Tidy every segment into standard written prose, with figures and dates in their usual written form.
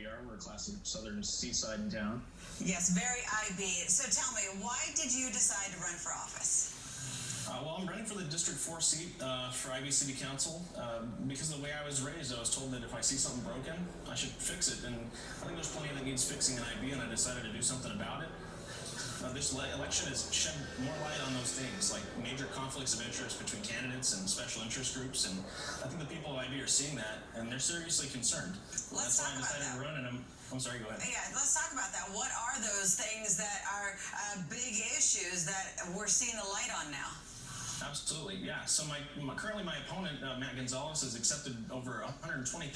we are. We're a classic southern seaside in town. Yes, very IB. So tell me, why did you decide to run for office? Well, I'm running for the District 4 seat for IB City Council because of the way I was raised. I was told that if I see something broken, I should fix it. And I think there's plenty that needs fixing in IB, and I decided to do something about it. This election has shed more light on those things, like major conflicts of interest between candidates and special interest groups, and I think the people of IB are seeing that, and they're seriously concerned. Let's talk about that. That's why I decided to run, and I'm sorry, go ahead. Yeah, let's talk about that. What are those things that are big issues that we're seeing the light on now? Absolutely, yeah. So currently my opponent, Matt Gonzalez, has accepted over $120,000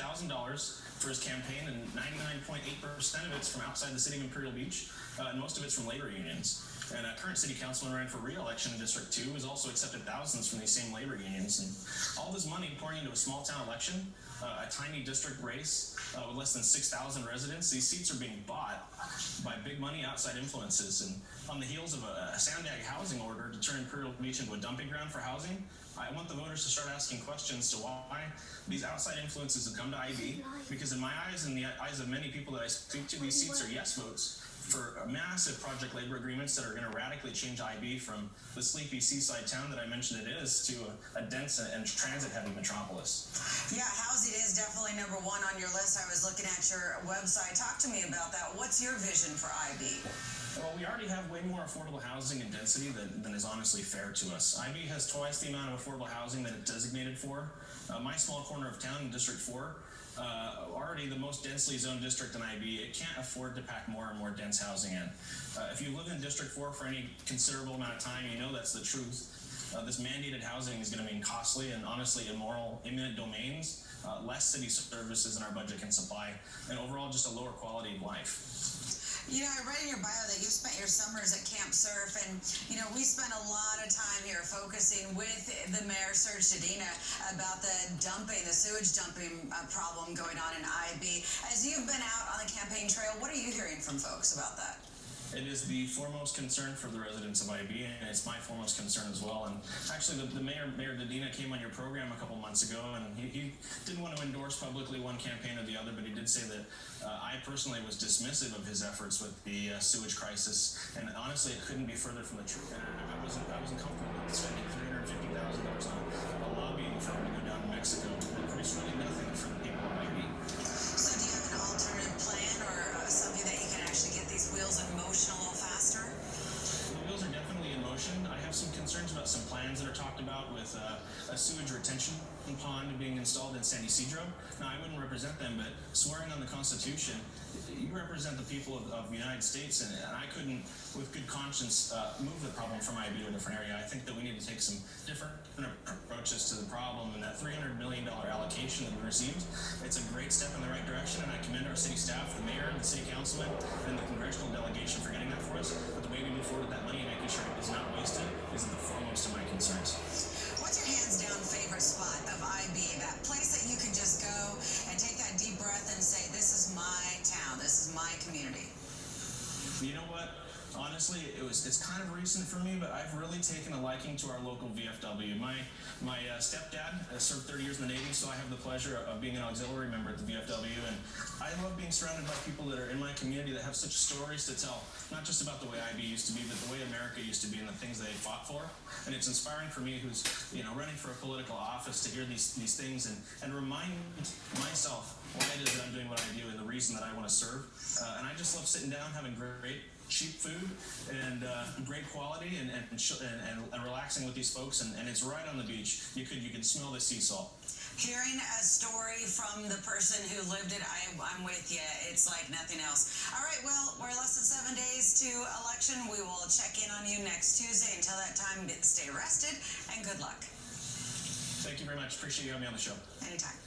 for his campaign, and 99.8% of it's from outside the city of Imperial Beach, and most of it's from labor unions. And a current city councilman running for re-election in District 2 has also accepted thousands from these same labor unions. And all this money pouring into a small town election, a tiny district race with less than 6,000 residents, these seats are being bought by big money outside influences. And on the heels of a sandbag housing order to turn Imperial Beach into a dumping ground for housing, I want the voters to start asking questions to why these outside influences have come to IB, because in my eyes and the eyes of many people that I speak to, these seats are yes votes for massive project labor agreements that are going to radically change IB from the sleepy seaside town that I mentioned it is to a dense and transit-heavy metropolis. Yeah, housing is definitely number one on your list. I was looking at your website. Talk to me about that. What's your vision for IB? Well, we already have way more affordable housing and density than is honestly fair to us. IB has twice the amount of affordable housing that it's designated for. My small corner of town in District 4, already the most densely zoned district in IB, it can't afford to pack more and more dense housing in. If you live in District 4 for any considerable amount of time, you know that's the truth. This mandated housing is going to mean costly and honestly immoral eminent domains, less city services than our budget can supply, and overall just a lower quality of life. You know, I read in your bio that you spent your summers at Camp Surf, and, you know, we spent a lot of time here focusing with the mayor, Serge Shadina, about the sewage dumping problem going on in IB. As you've been out on the campaign trail, what are you hearing from folks about that? It is the foremost concern for the residents of IB, and it's my foremost concern as well. And actually, the Mayor Dedina came on your program a couple months ago, and he didn't want to endorse publicly one campaign or the other, but he did say that I personally was dismissive of his efforts with the sewage crisis, and honestly, it couldn't be further from the truth. And I wasn't comfortable with spending $350,000 on a lobbying firm to go down to Mexico and produce really nothing for the people of IB. So do you have an alternative plan or something that you can actually get these wheels in motion a little faster? The wheels are definitely in motion. I have some concerns about some plans that are talked about with a sewage retention pond being installed in San Ysidro. Now, I wouldn't represent them, but swearing on the Constitution, you represent the people of the United States, and I couldn't, with good conscience, move the problem from IB to a different area. I think that we need to take some different approaches to the problem, and that $300 million allocation that we received, it's a great step in the right direction, and I commend our city staff, the mayor, the city councilman, and the congressional delegation for getting that for us. But the way we move forward with that money and making sure it is not wasted is the foremost of my concerns. What's your hands-down favorite spot of IB, that place that you can just go and take that deep breath and say, this is my town, this is my community? You know what? Honestly, it's kind of recent for me, but I've really taken a liking to our local VFW. My stepdad served 30 years in the Navy, so I have the pleasure of being an auxiliary member at the VFW, and I love being surrounded by people that are in my community that have such stories to tell, not just about the way IB used to be, but the way America used to be and the things they fought for. And it's inspiring for me, who's running for a political office, to hear these things and remind myself why it is that I'm doing what I do and the reason that I want to serve. And I just love sitting down, having great cheap food and great quality and relaxing with these folks, and it's right on the beach. You can smell the sea salt. Hearing a story from the person who lived it, I'm with you. It's like nothing else. All right, well, we're less than 7 days to election. We will check in on you next Tuesday. Until that time, stay rested and good luck. Thank you very much. Appreciate you having me on the show. Anytime.